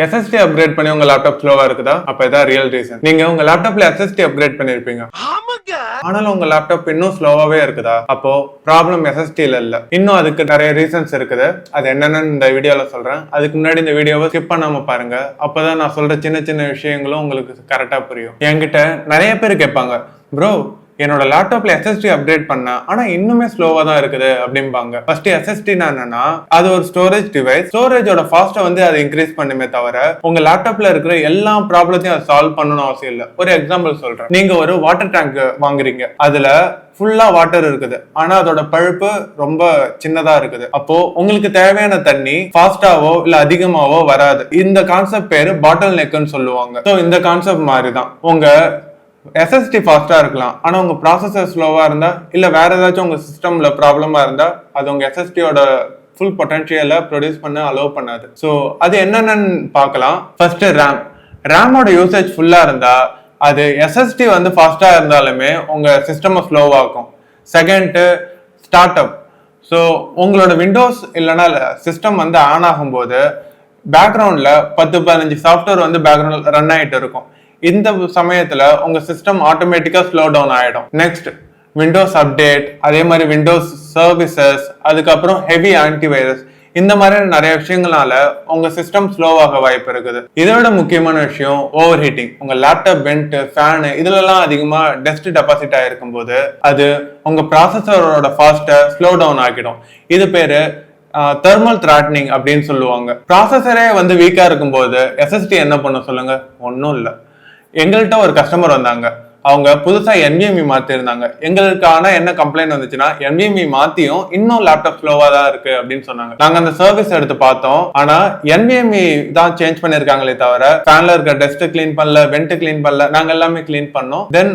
SSD upgrade பண்ணி உங்க laptop ஸ்லோவா இருக்குதா? அப்ப இதான் ரியல் ரீசன். நீங்க உங்க லேப்டாப்ல SSD அப்கிரேட் பண்ணிருப்பீங்க, ஆனாலும் உங்க லேப்டாப் இன்னும் ஸ்லோவாவே இருக்குதா? அப்போ ப்ராப்ளம் SSD-ல இல்ல. இன்னும் அதுக்கு நிறைய ரீசன்ஸ் இருக்குது. அது என்னன்னு இந்த வீடியோல சொல்றேன். அதுக்கு முன்னாடி இந்த வீடியோவை ஸ்கிப் பண்ணாம பாருங்க. அப்பதான் நான் சொல்ற சின்ன சின்ன விஷயங்களும் உங்களுக்கு கரெக்டா புரியும். என்கிட்ட நிறைய பேர் கேட்பாங்க, ப்ரோ என்னோட லேப்டாப்ல SSD அப்கிரேட் பண்ண ஆனா இன்னுமே ஸ்லோவா தான் இருக்குது அப்படிம்பாங்க. ஃபர்ஸ்ட் SSD-னா என்னன்னா அது ஒரு ஸ்டோரேஜ் டிவைஸ். ஸ்டோரேஜோட ஃபாஸ்ட்டை வந்து அதை இன்க்ரீஸ் பண்ணுமே தவிர உங்க லேப்டாப்ல இருக்கிற எல்லா ப்ராப்ளத்தையும் அதை சால்வ் பண்ணணும் அவசியம் இல்லை. ஒரு எக்ஸாம்பிள் சொல்றேன். நீங்க ஒரு வாட்டர் டேங்க் வாங்குறீங்க, அதுல ஃபுல்லா வாட்டர் இருக்குது, ஆனா அதோட பழுப்பு ரொம்ப சின்னதா இருக்குது. அப்போ உங்களுக்கு தேவையான தண்ணி ஃபாஸ்டாவோ இல்ல அதிகமாவோ வராது. இந்த கான்செப்ட் பேரு பாட்டில் நெக்னு சொல்லுவாங்க. ஸோ இந்த கான்செப்ட் மாதிரி தான் உங்க SSD ஃபாஸ்டா இருக்கலாம், ஆனா உங்க ப்ராசஸர் ஸ்லோவா இருந்தா இல்ல வேற ஏதாச்சும் உங்க சிஸ்டம்ல ப்ராப்ளமா இருந்தா அது உங்க SSD-யோட ஃபுல் பொட்டன்ஷியலை ப்ரொடியூஸ் பண்ண அலோவ் பண்ணாது. ஸோ அது என்னென்னு பார்க்கலாம். ஃபர்ஸ்ட் ரேமோட யூசேஜ் ஃபுல்லா இருந்தா அது SSD வந்து ஃபாஸ்டா இருந்தாலுமே உங்க சிஸ்டம் ஸ்லோவாக்கும். Second start up. ஸோ உங்களோட விண்டோஸ் இல்லைன்னா சிஸ்டம் வந்து ஆன் ஆகும்போது பேக்ரவுண்ட்ல 10-15 சாஃப்ட்வேர் வந்து பேக்ரவுண்ட் ரன் ஆகிட்டு இருக்கும். இந்த சமயத்துல உங்க சிஸ்டம் ஆட்டோமேட்டிக்கா ஸ்லோ டவுன் ஆயிடும். நெக்ஸ்ட் விண்டோஸ் அப்டேட், அதே மாதிரி விண்டோஸ் சர்வீசஸ், அதுக்கப்புறம் ஹெவி ஆன்டிவைரஸ், இந்த மாதிரி நிறைய விஷயங்களால உங்க சிஸ்டம் ஸ்லோவாக வாய்ப்பு இருக்குது. இதோட முக்கியமான விஷயம் ஓவர் ஹீட்டிங். உங்க லேப்டாப் வெண்ட், ஃபேனு இதுலலாம் அதிகமா டஸ்ட் டெபாசிட் ஆயிருக்கும் போது அது உங்க ப்ராசஸரோட ஃபாஸ்ட்டை ஸ்லோ டவுன் ஆக்கிடும். இது பேரு தெர்மல் த்ராட்னிங் அப்படின்னு சொல்லுவாங்க. ப்ராசஸரே வந்து வீக்கா இருக்கும்போது SSD என்ன பண்ண சொல்லுங்க? ஒன்றும் இல்லை. எங்கள்கிட்ட ஒரு கஸ்டமர் வந்தாங்க, அவங்க புதுசா NVMe மாத்திருந்தாங்க. எங்களுக்கான என்ன கம்ப்ளைண்ட் வந்துச்சுன்னா NVMe மாத்தியும் இன்னும் லேப்டாப் ஸ்லோவா தான் இருக்கு அப்படின்னு சொன்னாங்க. நாங்க அந்த சர்வீஸ் எடுத்து பார்த்தோம், ஆனா NVMe தான் சேஞ்ச் பண்ணிருக்காங்களே தவிர ஃபேன்ல இருக்க டஸ்ட் கிளீன் பண்ணல, வெண்ட் கிளீன் பண்ணல. நாங்க எல்லாமே கிளீன் பண்ணோம். தென்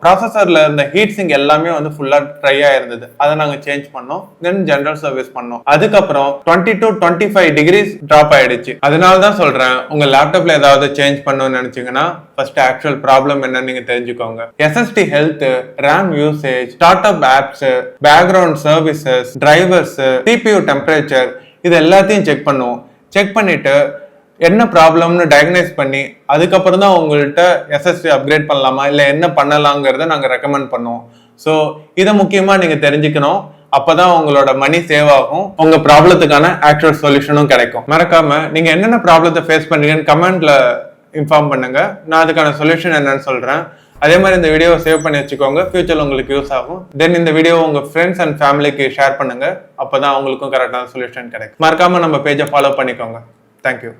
ப்ராசஸர்ல இருந்த ஹீட் சிங்க் எல்லாமே வந்து ஃபுல்லா ட்ரையா இருந்தது, அதை நாங்க சேஞ்ச் பண்ணோம். தென் ஜெனரல் சர்வீஸ் பண்ணோம். அதுக்கப்புறம் 20 to 25 டிகிரிஸ் டிராப் ஆயிடுச்சு. அதனாலதான் சொல்றேன், உங்க லேப்டாப்ல ஏதாவது சேஞ்ச் பண்ணணும்னு நினைச்சீங்கன்னா ஃபர்ஸ்ட் ஆக்சுவல் ப்ராப்ளம் என்னன்னு நீங்க தெரிஞ்சுக்கோங்க. SSD health, RAM usage, start up apps, background services, drivers, CPU temperature, இது எல்லாத்தையும் செக் பண்ணுவோம். செக் பண்ணிட்டு என்ன ப்ராப்ளம்னு டயக்னைஸ் பண்ணி அதுக்கப்புறம் தான் உங்கள்கிட்ட SSD அப்கிரேட் பண்ணலாமா இல்லை என்ன பண்ணலாங்கிறத நாங்கள் ரெக்கமெண்ட் பண்ணுவோம். ஸோ இதை முக்கியமா நீங்க தெரிஞ்சுக்கணும். அப்பதான் உங்களோட மணி சேவ் ஆகும், உங்க ப்ராப்ளத்துக்கான ஆக்சுவல் சொல்யூஷனும் கிடைக்கும். மறக்காம நீங்க என்னென்ன ப்ராப்ளத்தை ஃபேஸ் பண்றீங்கன்னு கமெண்ட்ல இன்ஃபார்ம் பண்ணுங்க. நான் அதுக்கான சொல்யூஷன் என்னன்னு சொல்றேன். அதே மாதிரி இந்த வீடியோவை சேவ் பண்ணி வச்சுக்கோங்க, ஃபியூச்சர்ல உங்களுக்கு யூஸ் ஆகும். தென் இந்த வீடியோவை உங்க ஃப்ரெண்ட்ஸ் அண்ட் ஃபேமிலிக்கு ஷேர் பண்ணுங்க, அப்பதான் அவங்களுக்கும் கரெக்டான சொல்யூஷன் கிடைக்கும். மறக்காம நம்ம பேஜை ஃபாலோ பண்ணிக்கோங்க. தேங்க்யூ.